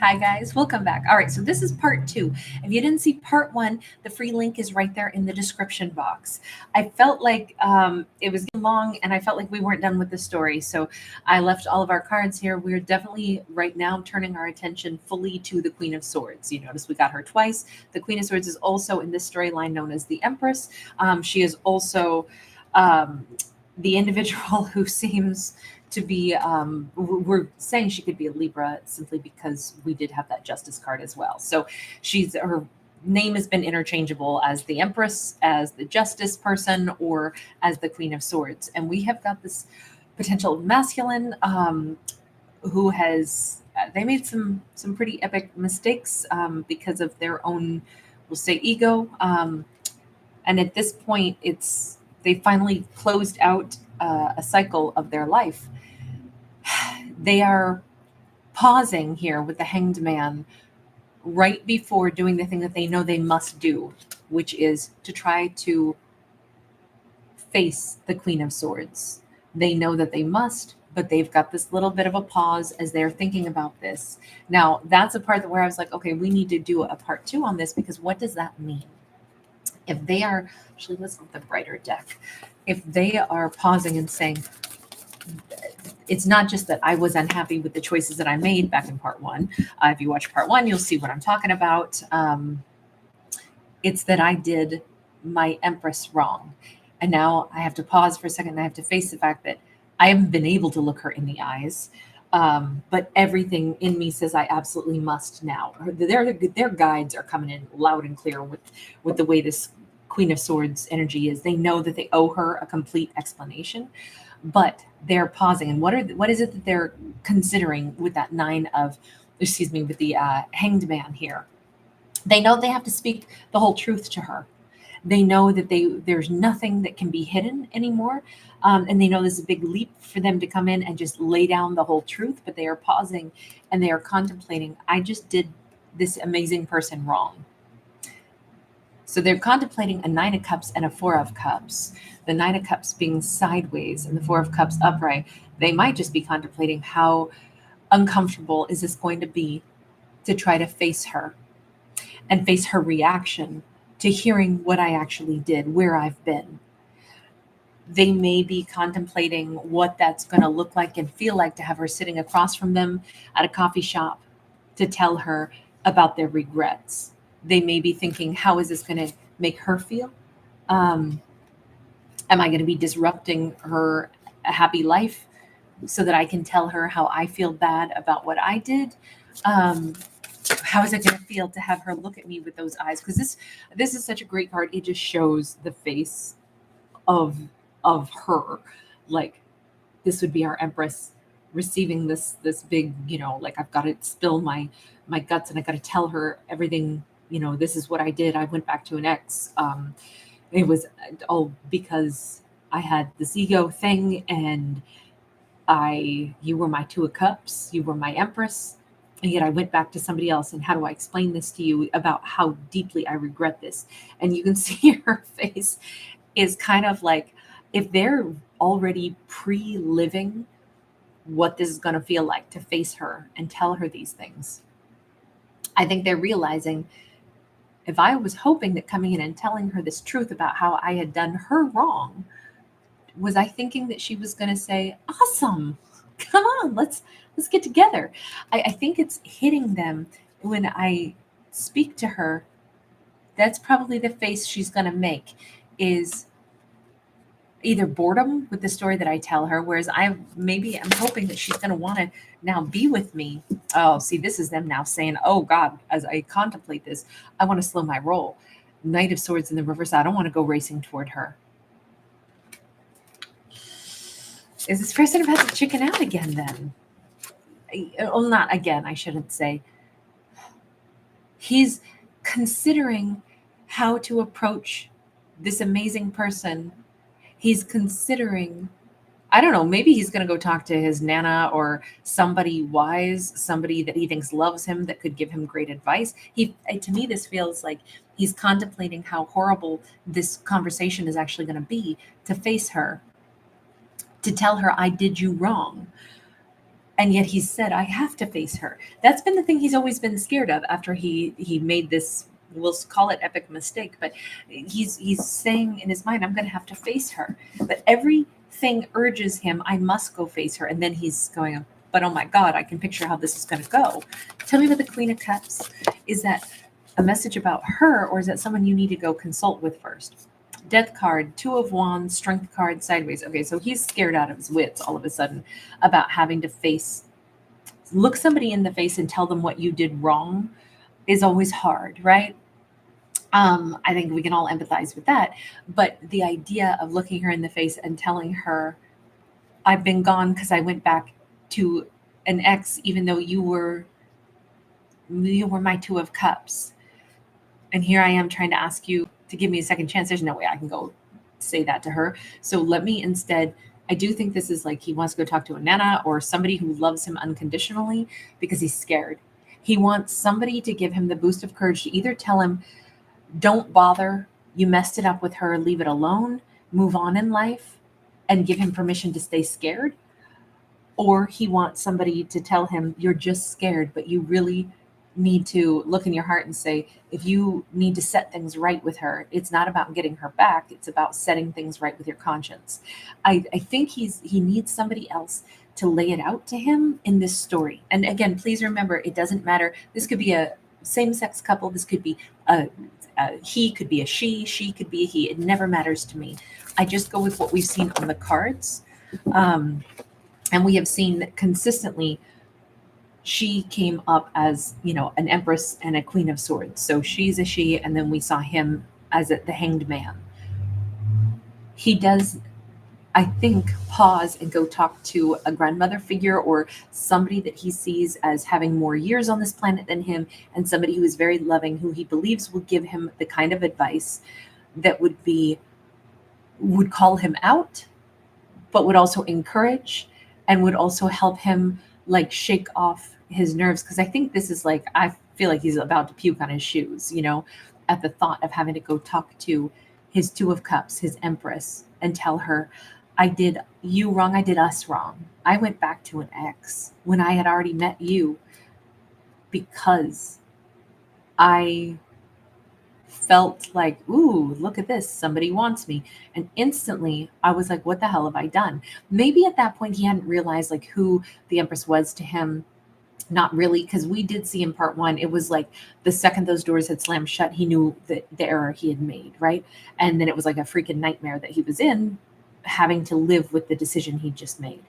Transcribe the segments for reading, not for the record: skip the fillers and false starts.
Hi guys, welcome back. All right, so this is part two. If you didn't see part one, the free link is right there in the description box. I felt like it was getting long and I felt like we weren't done with the story. So I left all of our cards here. We're definitely right now turning our attention fully to the Queen of Swords. You notice we got her twice. The Queen of Swords is also in this storyline known as the Empress. She is also um, the individual who seems to be we're saying she could be a Libra simply because we did have that Justice card as well. So she's her name has been interchangeable as the Empress, as the Justice person, or as the Queen of Swords. And we have got this potential masculine who has they made some pretty epic mistakes because of their own, we'll say, ego. And at this point, it's they finally closed out a cycle of their life. They are pausing here with the Hanged Man right before doing the thing that they know they must do, which is to try to face the Queen of Swords. They know that they must, but they've got this little bit of a pause as they're thinking about this. Now, that's a part where I was like, okay, we need to do a part two on this, because what does that mean? If they are, actually, let's look at the brighter deck. If they are pausing and saying, it's not just that I was unhappy with the choices that I made back in part one. If you watch part one, you'll see what I'm talking about. It's that I did my Empress wrong. And now I have to pause for a second and I have to face the fact that I haven't been able to look her in the eyes. But everything in me says I absolutely must now. Their guides are coming in loud and clear with the way this Queen of Swords energy is. They know that they owe her a complete explanation, but they're pausing. And what is it that they're considering with that with the Hanged Man here? They know they have to speak the whole truth to her. They know that there's nothing that can be hidden anymore. And they know this is a big leap for them to come in and just lay down the whole truth, but they are pausing and they are contemplating, I just did this amazing person wrong. So they're contemplating a Nine of Cups and a Four of Cups. The Nine of Cups being sideways and the Four of Cups upright. They might just be contemplating, how uncomfortable is this going to be to try to face her and face her reaction to hearing what I actually did, where I've been. They may be contemplating what that's going to look like and feel like to have her sitting across from them at a coffee shop to tell her about their regrets. They may be thinking, how is this going to make her feel? Am I going to be disrupting her happy life so that I can tell her how I feel bad about what I did? How is it going to feel to have her look at me with those eyes? Because this is such a great card. It just shows the face of her. Like, this would be our Empress receiving this big, like, I've got to spill my guts and I got to tell her everything. This is what I did. I went back to an ex. It was all because I had this ego thing, and you were my Two of Cups, you were my Empress, and yet I went back to somebody else. And how do I explain this to you about how deeply I regret this? And you can see her face is kind of like, if they're already pre-living what this is going to feel like to face her and tell her these things, I think they're realizing, if I was hoping that coming in and telling her this truth about how I had done her wrong, was I thinking that she was going to say, awesome, come on, let's get together. I think it's hitting them when I speak to her. That's probably the face she's going to make, is either boredom with the story that I tell her, whereas I'm hoping that she's going to want to now be with me. Oh, see, this is them now saying, oh God, as I contemplate this, I want to slow my roll. Knight of Swords in the reverse. I don't want to go racing toward her. Is this person about to chicken out again then? Oh, not again, I shouldn't say. He's considering how to approach this amazing person. He's considering, I don't know, maybe he's going to go talk to his Nana or somebody wise, somebody that he thinks loves him, that could give him great advice. To me, this feels like he's contemplating how horrible this conversation is actually going to be, to face her, to tell her, I did you wrong. And yet he said, I have to face her. That's been the thing he's always been scared of after he made this, we'll call it epic mistake, but he's saying in his mind, I'm going to have to face her. But everything urges him, I must go face her. And then he's going, but oh my God, I can picture how this is going to go. Tell me about the Queen of Cups. Is that a message about her, or is that someone you need to go consult with first? Death card, Two of Wands, Strength card, sideways. Okay, so he's scared out of his wits all of a sudden about having to look somebody in the face and tell them what you did wrong is always hard, right? I think we can all empathize with that. But the idea of looking her in the face and telling her, I've been gone because I went back to an ex, even though you were my Two of Cups. And here I am trying to ask you to give me a second chance. There's no way I can go say that to her. So let me instead, I do think this is like he wants to go talk to a nana or somebody who loves him unconditionally because he's scared. He wants somebody to give him the boost of courage to either tell him, don't bother, you messed it up with her, leave it alone, move on in life, and give him permission to stay scared. Or he wants somebody to tell him, you're just scared, but you really need to look in your heart and say, if you need to set things right with her, it's not about getting her back, it's about setting things right with your conscience. I think he needs somebody else to lay it out to him in this story. And again, please remember, it doesn't matter. This could be a same-sex couple, this could be a he, could be a she could be a he. It never matters to me. I just go with what we've seen on the cards. And we have seen that consistently she came up as, an Empress and a Queen of Swords. So she's a she, and then we saw him as the Hanged Man. He does, I think, pause and go talk to a grandmother figure or somebody that he sees as having more years on this planet than him, and somebody who is very loving, who he believes will give him the kind of advice that would call him out, but would also encourage and would also help him like shake off his nerves. Because I think this is like, I feel like he's about to puke on his shoes, at the thought of having to go talk to his Two of Cups, his Empress, and tell her, I did you wrong, I did us wrong. I went back to an ex when I had already met you because I felt like, ooh, look at this, somebody wants me. And instantly I was like, what the hell have I done? Maybe at that point he hadn't realized like who the Empress was to him. Not really, because we did see in part one, it was like the second those doors had slammed shut, he knew that the error he had made, right? And then it was like a freaking nightmare that he was in, having to live with the decision he just made.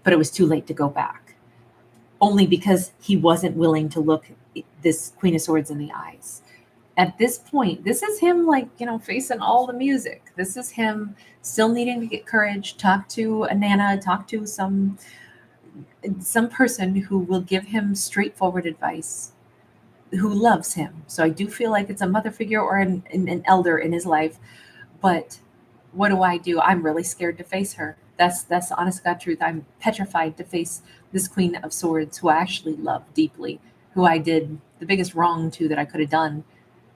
But it was too late to go back, only because he wasn't willing to look this Queen of Swords in the eyes. At this point, this is him like, facing all the music. This is him still needing to get courage, talk to a nana, talk to some person who will give him straightforward advice, who loves him. So I do feel like it's a mother figure or an elder in his life. But what do? I'm really scared to face her. That's the honest God truth. I'm petrified to face this Queen of Swords, who I actually love deeply, who I did the biggest wrong to that I could have done,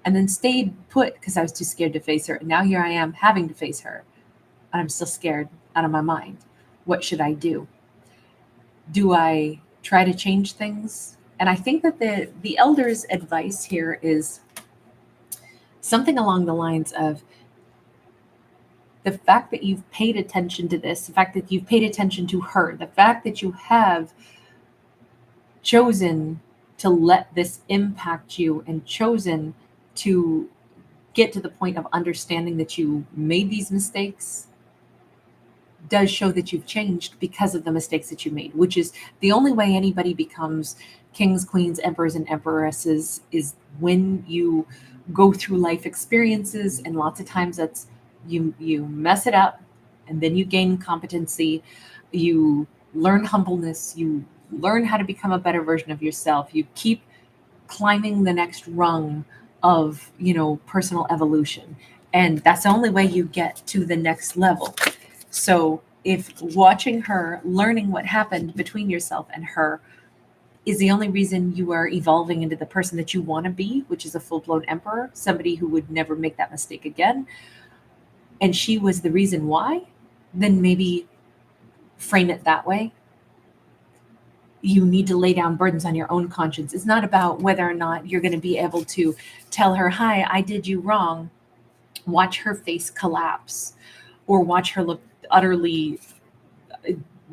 and then stayed put because I was too scared to face her. And now here I am having to face her, and I'm still scared out of my mind. What should I do? Do I try to change things? And I think that the elder's advice here is something along the lines of the fact that you've paid attention to this, the fact that you've paid attention to her, the fact that you have chosen to let this impact you and chosen to get to the point of understanding that you made these mistakes does show that you've changed because of the mistakes that you made, which is the only way anybody becomes kings, queens, emperors, and empresses is when you go through life experiences. And lots of times that's you mess it up and then you gain competency, you learn humbleness, you learn how to become a better version of yourself. You keep climbing the next rung of, personal evolution. And that's the only way you get to the next level. So if watching her, learning what happened between yourself and her is the only reason you are evolving into the person that you want to be, which is a full-blown emperor, somebody who would never make that mistake again, and she was the reason why, then maybe frame it that way. you need to lay down burdens on your own conscience. It's not about whether or not you're going to be able to tell her, hi, I did you wrong. Watch her face collapse, or watch her look utterly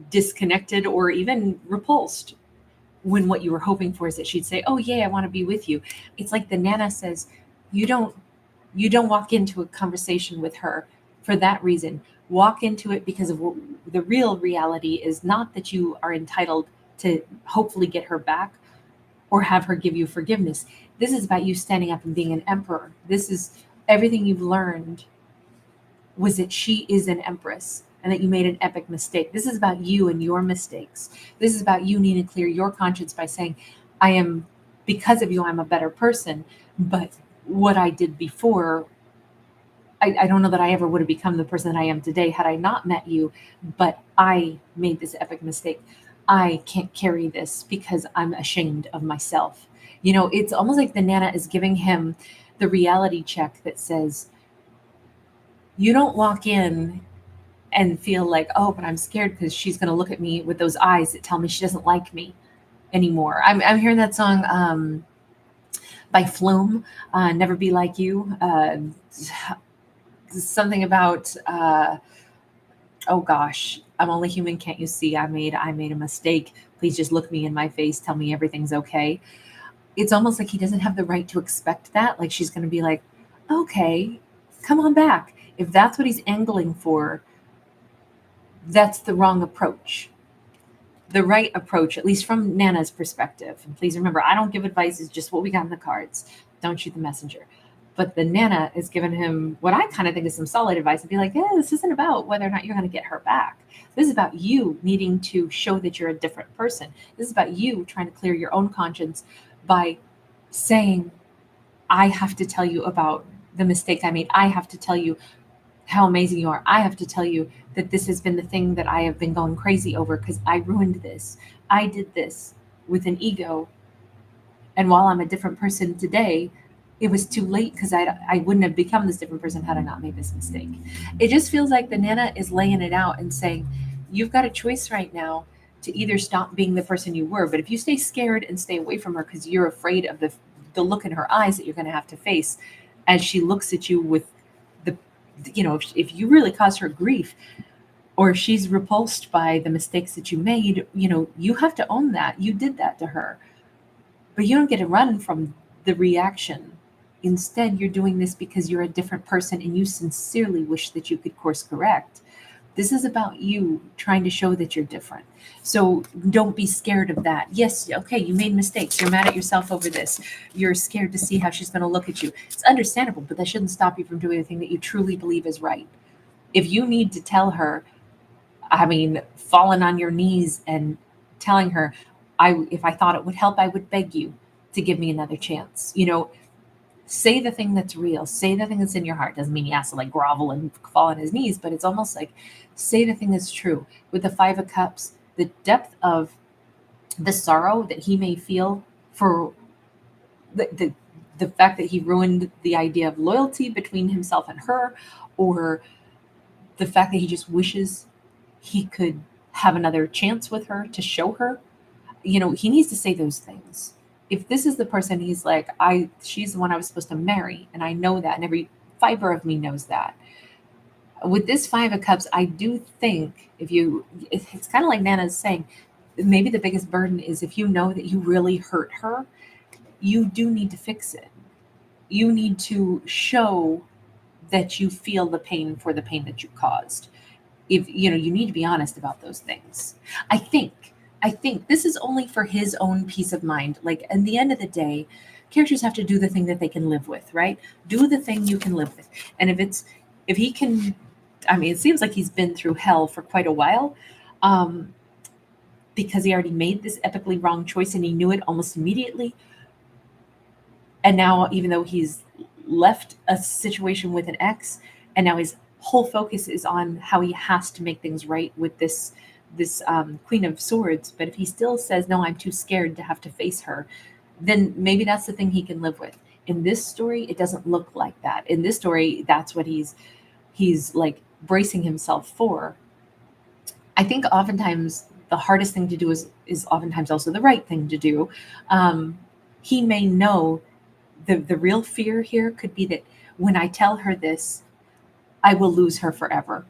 disconnected or even repulsed, when what you were hoping for is that she'd say, oh yeah, I want to be with you. It's like the Nana says, you don't walk into a conversation with her for that reason. Walk into it because of the real reality is not that you are entitled to hopefully get her back or have her give you forgiveness. This is about you standing up and being an emperor. This is everything you've learned was that she is an empress and that you made an epic mistake. This is about you and your mistakes. This is about you needing to clear your conscience by saying, because of you, I'm a better person. But what I did before, I don't know that I ever would have become the person that I am today had I not met you, but I made this epic mistake. I can't carry this because I'm ashamed of myself. It's almost like the Nana is giving him the reality check that says, you don't walk in and feel like, oh, but I'm scared because she's going to look at me with those eyes that tell me she doesn't like me anymore. I'm hearing that song by Flume, Never Be Like You. Something about, oh gosh, I'm only human, can't you see? I made a mistake. Please just look me in my face. Tell me everything's okay. It's almost like he doesn't have the right to expect that. Like she's going to be like, okay, come on back. If that's what he's angling for, that's the wrong approach. The right approach, at least from Nana's perspective, and please remember, I don't give advice, it's just what we got in the cards. Don't shoot the messenger. But the Nana is giving him what I kind of think is some solid advice and be like, yeah, this isn't about whether or not you're going to get her back. This is about you needing to show that you're a different person. This is about you trying to clear your own conscience by saying, I have to tell you about the mistake I made. I have to tell you how amazing you are. I have to tell you that this has been the thing that I have been going crazy over because I ruined this. I did this with an ego. And while I'm a different person today, it was too late because I wouldn't have become this different person had I not made this mistake. It just feels like the Nana is laying it out and saying, you've got a choice right now to either stop being the person you were. But if you stay scared and stay away from her because you're afraid of the look in her eyes that you're going to have to face as she looks at you with if you really cause her grief, or if she's repulsed by the mistakes that you made, you have to own that. You did that to her. But you don't get to run from the reaction. Instead, you're doing this because you're a different person and you sincerely wish that you could course correct. This is about you trying to show that you're different. So don't be scared of that. Yes, okay, you made mistakes. You're mad at yourself over this. You're scared to see how she's going to look at you. It's understandable, but that shouldn't stop you from doing the thing that you truly believe is right. If you need to tell her, falling on your knees and telling her, if I thought it would help, I would beg you to give me another chance. Say the thing that's real. Say the thing that's in your heart. Doesn't mean he has to like grovel and fall on his knees, but it's almost like say the thing that's true. With the Five of Cups, the depth of the sorrow that he may feel for the fact that he ruined the idea of loyalty between himself and her, or the fact that he just wishes he could have another chance with her to show her, he needs to say those things. If this is the person he's like, she's the one I was supposed to marry, and I know that, and every fiber of me knows that. With this Five of Cups, I do think it's kind of like Nana's saying, maybe the biggest burden is if you know that you really hurt her, you do need to fix it. You need to show that you feel the pain for the pain that you caused. If you need to be honest about those things. I think this is only for his own peace of mind. Like, at the end of the day, characters have to do the thing that they can live with, right? Do the thing you can live with. And if he can, it seems like he's been through hell for quite a while, because he already made this epically wrong choice and he knew it almost immediately. And now, even though he's left a situation with an ex, and now his whole focus is on how he has to make things right with this Queen of Swords. But if he still says, no, I'm too scared to have to face her, then maybe that's the thing he can live with. In this story, it doesn't look like that. In this story, that's what he's like bracing himself for. I think oftentimes the hardest thing to do is oftentimes also the right thing to do. He may know the real fear here could be that when I tell her this, I will lose her forever,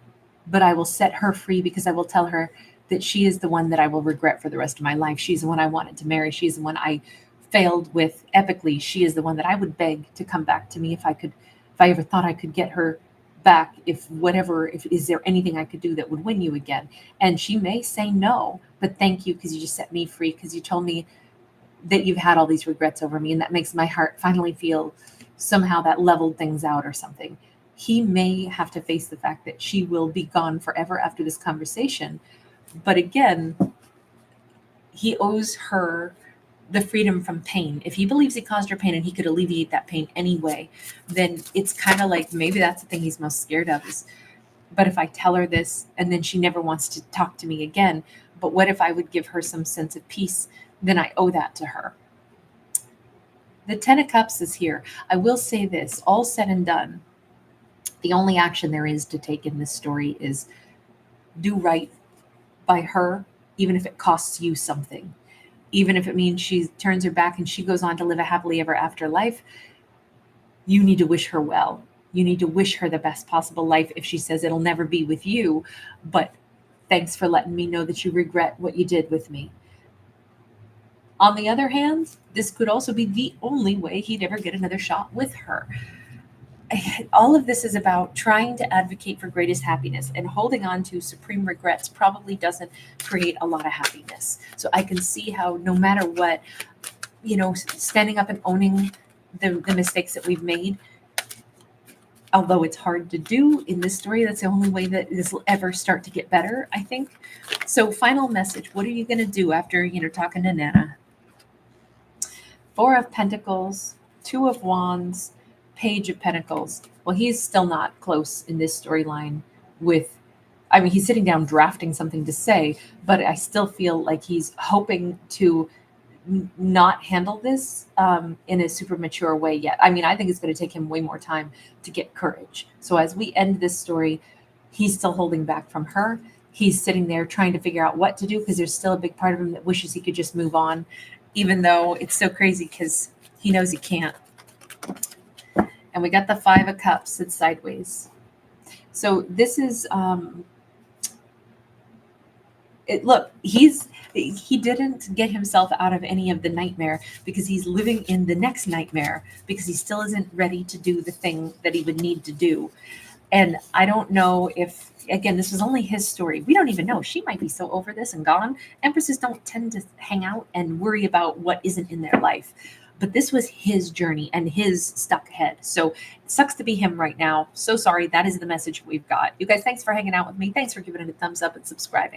but I will set her free because I will tell her that she is the one that I will regret for the rest of my life. She's the one I wanted to marry. She's the one I failed with epically. She is the one that I would beg to come back to me if I ever thought I could get her back, if is there anything I could do that would win you again? And she may say no, but thank you because you just set me free, because you told me that you've had all these regrets over me, and that makes my heart finally feel somehow that leveled things out or something. He may have to face the fact that she will be gone forever after this conversation. But again, he owes her the freedom from pain. If he believes he caused her pain and he could alleviate that pain anyway, then it's kind of like maybe that's the thing he's most scared of is, but if I tell her this and then she never wants to talk to me again, but what if I would give her some sense of peace? Then I owe that to her. The 10 of Cups is here. I will say this, all said and done, the only action there is to take in this story is do right by her, even if it costs you something. Even if it means she turns her back and she goes on to live a happily ever after life, you need to wish her well. You need to wish her the best possible life if she says it'll never be with you, but thanks for letting me know that you regret what you did with me. On the other hand, this could also be the only way he'd ever get another shot with her. All of this is about trying to advocate for greatest happiness, and holding on to supreme regrets probably doesn't create a lot of happiness. So I can see how no matter what, standing up and owning the mistakes that we've made, although it's hard to do in this story, that's the only way that this will ever start to get better, I think. So final message, what are you going to do after, talking to Nana? 4 of Pentacles, 2 of Wands, Page of Pentacles. Well, he's still not close in this storyline he's sitting down drafting something to say, but I still feel like he's hoping to not handle this in a super mature way yet. I think it's going to take him way more time to get courage. So as we end this story, he's still holding back from her. He's sitting there trying to figure out what to do because there's still a big part of him that wishes he could just move on, even though it's so crazy because he knows he can't. And we got the 5 of Cups. It's sideways. So this is, look, he didn't get himself out of any of the nightmare because he's living in the next nightmare because he still isn't ready to do the thing that he would need to do. And I don't know if, again, this was only his story. We don't even know. She might be so over this and gone. Empresses don't tend to hang out and worry about what isn't in their life. But this was his journey and his stuck head. So it sucks to be him right now. So sorry. That is the message we've got. You guys, thanks for hanging out with me. Thanks for giving it a thumbs up and subscribing.